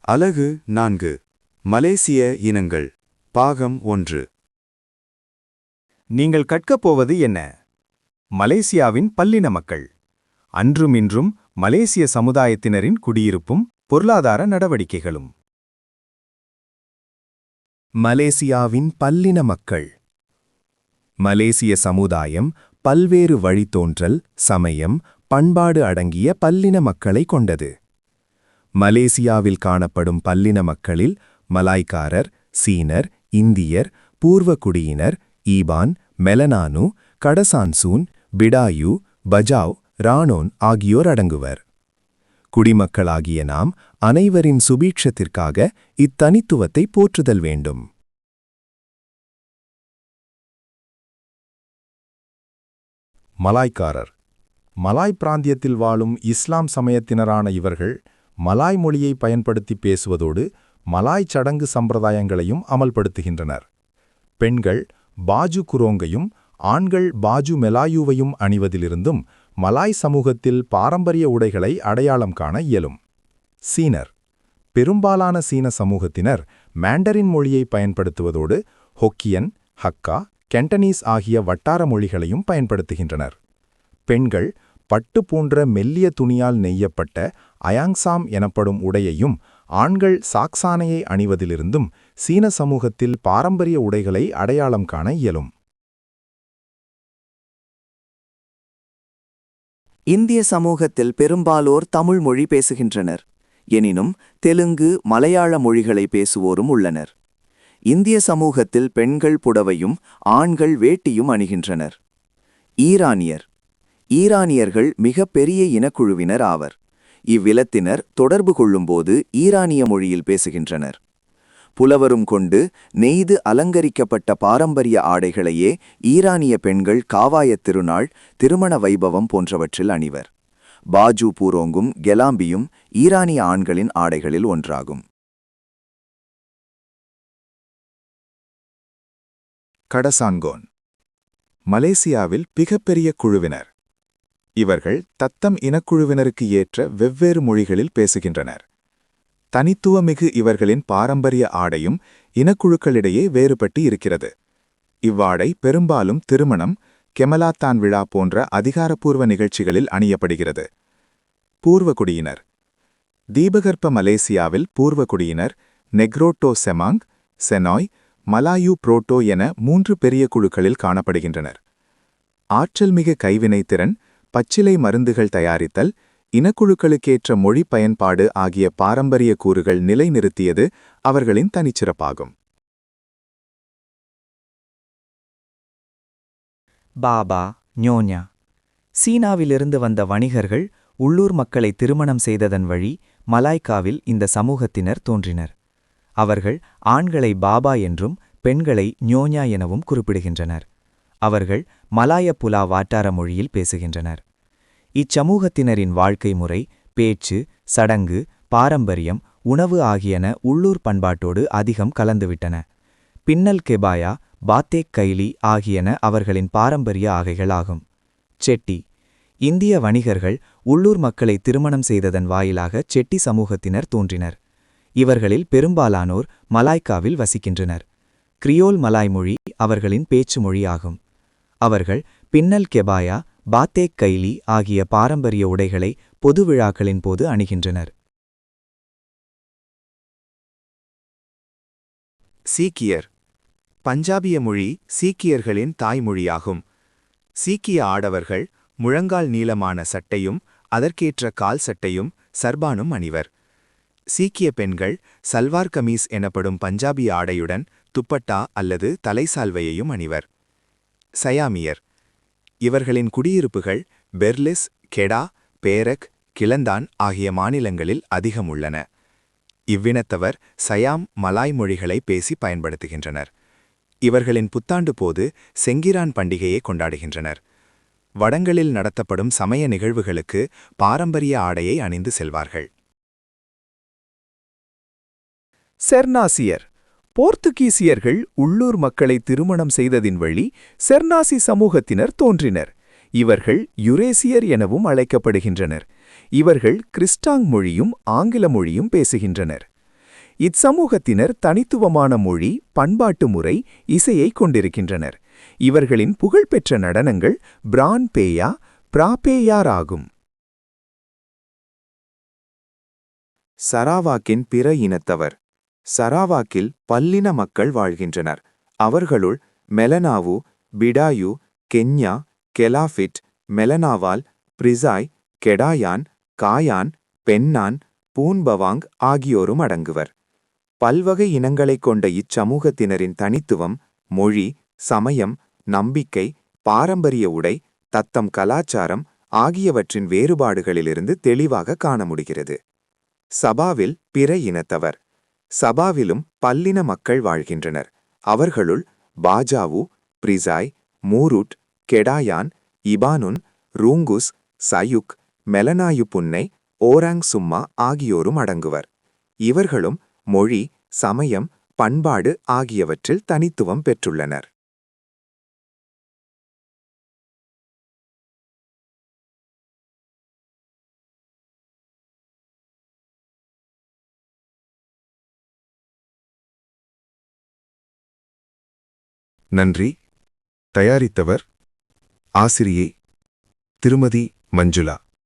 அலகு 4 மலேசிய இனங்கள் பாகம் 1. நீங்கள் கற்கப் போவது என்ன? மலேசியாவின் பல்லின மக்கள். அன்றும் இன்றும் மலேசிய சமுதாயத்தினரின் குடியிருப்பும் பொருளாதார நடவடிக்கைகளும். மலேசியாவின் பல்லின மக்கள். மலேசிய சமுதாயம் பல்வேறு வழித்தோன்றல், சமயம், பண்பாடு அடங்கிய பல்லின மக்களை கொண்டது. மலேசியாவில் காணப்படும் பல்லின மக்களில் மலாய்க்காரர், சீனர், இந்தியர், பூர்வகுடியினர், ஈபான், மெலனானு, கடசான்சூன், பிடாயு, பஜாவ், ரானோன் ஆகியோர் அடங்குவர். குடிமக்களாகிய நாம் அனைவரின் சுபீட்சத்திற்காக இத்தனித்துவத்தை போற்றுதல் வேண்டும். மலாய்க்காரர். மலாய் பிராந்தியத்தில் வாழும் இஸ்லாம் சமயத்தினரான இவர்கள் மலாய் மொழியை பயன்படுத்தி பேசுவதோடு மலாய் சடங்கு சம்பிரதாயங்களையும் அமல்படுத்துகின்றனர். பெண்கள் பாஜு குரோங்கையும் ஆண்கள் பாஜு மெலாயூவையும் அணிவதிலிருந்தும் மலாய் சமூகத்தில் பாரம்பரிய உடைகளை அடையாளம் காண இயலும். சீனர். பெரும்பாலான சீன சமூகத்தினர் மாண்டரின் மொழியை பயன்படுத்துவதோடு ஹொக்கியன், ஹக்கா, கெண்டனீஸ் ஆகிய வட்டார மொழிகளையும் பயன்படுத்துகின்றனர். பெண்கள் பட்டு போன்ற மெல்லிய துணியால் நெய்யப்பட்ட அயாங்சாம் எனப்படும் உடையையும் ஆண்கள் சாக்சானையை அணிவதிலிருந்தும் சீன சமூகத்தில் பாரம்பரிய உடைகளை அடையாளம் காண இயலும். இந்திய சமூகத்தில் பெரும்பாலோர் தமிழ் மொழி பேசுகின்றனர். எனினும் தெலுங்கு, மலையாள மொழிகளை பேசுவோரும் உள்ளனர். இந்திய சமூகத்தில் பெண்கள் புடவையும் ஆண்கள் வேட்டியும் அணிகின்றனர். ஈரானியர். ஈரானியர்கள் மிக பெரிய இனக்குழுவினர் ஆவர். இவ்விலத்தினர் தொடர்பு கொள்ளும்போது ஈரானிய மொழியில் பேசுகின்றனர். புலவரும் கொண்டு நெய்து அலங்கரிக்கப்பட்ட பாரம்பரிய ஆடைகளையே ஈரானிய பெண்கள் காவாயத் திருநாள், திருமண வைபவம் போன்றவற்றில் அணிவர். பாஜு பூரோங்கும் கெலாம்பியும் ஈரானிய ஆண்களின் ஆடைகளில் ஒன்றாகும். கடசான்கோன். மலேசியாவில் மிகப்பெரிய குழுவினர். இவர்கள் தத்தம் இனக்குழுவினருக்கு ஏற்ற வெவ்வேறு மொழிகளில் பேசுகின்றனர். தனித்துவமிகு இவர்களின் பாரம்பரிய ஆடையும் இனக்குழுக்களிடையே வேறுபட்டு இருக்கிறது. இவ்வாடை பெரும்பாலும் திருமணம், கெமலாத்தான் விழா போன்ற அதிகாரப்பூர்வ நிகழ்ச்சிகளில் அணியப்படுகிறது. பூர்வகுடியினர். தீபகற்ப மலேசியாவில் பூர்வகுடியினர் நெக்ரோட்டோ செமாங், செனாய், மலாயு புரோட்டோ என 3 பெரிய குழுக்களில் காணப்படுகின்றனர். ஆற்றல்மிகு கைவினைத்திறன், பச்சிலை மருந்துகள் தயாரித்தல், இனக்குழுக்களுக்கேற்ற மொழி பயன்பாடு ஆகிய பாரம்பரிய கூறுகள் நிலைநிறுத்தியது அவர்களின் தனிச்சிறப்பாகும். பாபா, ஞோஞா. சீனாவிலிருந்து வந்த வணிகர்கள் உள்ளூர் மக்களை திருமணம் செய்ததன் வழி மலாய்க்காவில் இந்த சமூகத்தினர் தோன்றினர். அவர்கள் ஆண்களை பாபா என்றும் பெண்களை ஞோஞா எனவும் குறிப்பிடுகின்றனர். அவர்கள் மலாய புலா வாட்டார மொழியில் பேசுகின்றனர். இச்சமூகத்தினரின் வாழ்க்கை முறை, பேச்சு, சடங்கு, பாரம்பரியம், உணவு ஆகியன உள்ளூர் பண்பாட்டோடு அதிகம் கலந்துவிட்டன. பின்னல் கெபாயா, பாத்தேக் கைலி ஆகியன அவர்களின் பாரம்பரிய ஆகைகளாகும். செட்டி. இந்திய வணிகர்கள் உள்ளூர் மக்களை திருமணம் செய்ததன் வாயிலாக செட்டி சமூகத்தினர் தோன்றினர். இவர்களில் பெரும்பாலானோர் மலாய்க்காவில் வசிக்கின்றனர். கிரியோல் மலாய் மொழி அவர்களின் பேச்சு மொழியாகும். அவர்கள் பின்னல் கெபாயா, பாத்தேக் கைலி ஆகிய பாரம்பரிய உடைகளை பொது விழாக்களின் போது அணிகின்றனர். சீக்கியர். பஞ்சாபிய மொழி சீக்கியர்களின் தாய்மொழியாகும். சீக்கிய ஆடவர்கள் முழங்கால் நீளமான சட்டையும் அதற்கேற்ற கால் சட்டையும் சர்பானும் அணிவர். சீக்கிய பெண்கள் சல்வார் கமீஸ் எனப்படும் பஞ்சாபி ஆடையுடன் துப்பட்டா அல்லது தலைசால்வையையும் அணிவர். சயாமியர். இவர்களின் குடியிருப்புகள் பெர்லிஸ், கெடா, பேரக், கிளந்தான் ஆகிய மாநிலங்களில் அதிகம் உள்ளன. இவ்வினத்தவர் சயாம் மலாய் மொழிகளை பேசி பயன்படுத்துகின்றனர். இவர்களின் புத்தாண்டு போது செங்கிரான் பண்டிகையை கொண்டாடுகின்றனர். வடங்களில் நடத்தப்படும் சமய நிகழ்வுகளுக்கு பாரம்பரிய ஆடையை அணிந்து செல்வார்கள். செர்னாசியர். போர்த்துகீசியர்கள் உள்ளூர் மக்களை திருமணம் செய்ததின் வழி செர்னாசி சமூகத்தினர் தோன்றினர். இவர்கள் யுரேசியர் எனவும் அழைக்கப்படுகின்றனர். இவர்கள் கிறிஸ்டாங் மொழியும் ஆங்கில மொழியும் பேசுகின்றனர். இச்சமூகத்தினர் தனித்துவமான மொழி, பண்பாட்டு முறை, இசையை கொண்டிருக்கின்றனர். இவர்களின் புகழ்பெற்ற நடனங்கள் பிரான் பேயா, பிராபேயார் ஆகும். சராவாக்கின் பிற இனத்தவர். சராவாக்கில் பல்லின மக்கள் வாழ்கின்றனர். அவர்களுள் மெலனாவு, பிடாயு, கென்யா, கெலாஃபிட், மெலனாவால், பிரிசாய், கெடாயான், காயான், பென்னான், பூன்பவாங் ஆகியோரும் அடங்குவர். பல்வகை இனங்களைக் கொண்ட இச்சமூகத்தினரின் தனித்துவம் மொழி, சமயம், நம்பிக்கை, பாரம்பரிய உடை, தத்தம் கலாச்சாரம் ஆகியவற்றின் வேறுபாடுகளிலிருந்து தெளிவாக காண முடிகிறது. சபாவில் பிற இனத்தவர். சபாவிலும் பல்லின மக்கள் வாழ்கின்றனர். அவர்களுள் பாஜாவு, பிரிசாய், மூருட், கெடாயான், இபானுன், ரூங்குஸ், சயுக், மெலனாயு புன்னை, ஓராங் சும்மா ஆகியோரும் அடங்குவர். இவர்களும் மொழி, சமயம், பண்பாடு ஆகியவற்றில் தனித்துவம் பெற்றுள்ளனர். நன்றி. தயாரித்தவர் ஆசிரியை திருமதி மஞ்சுளா.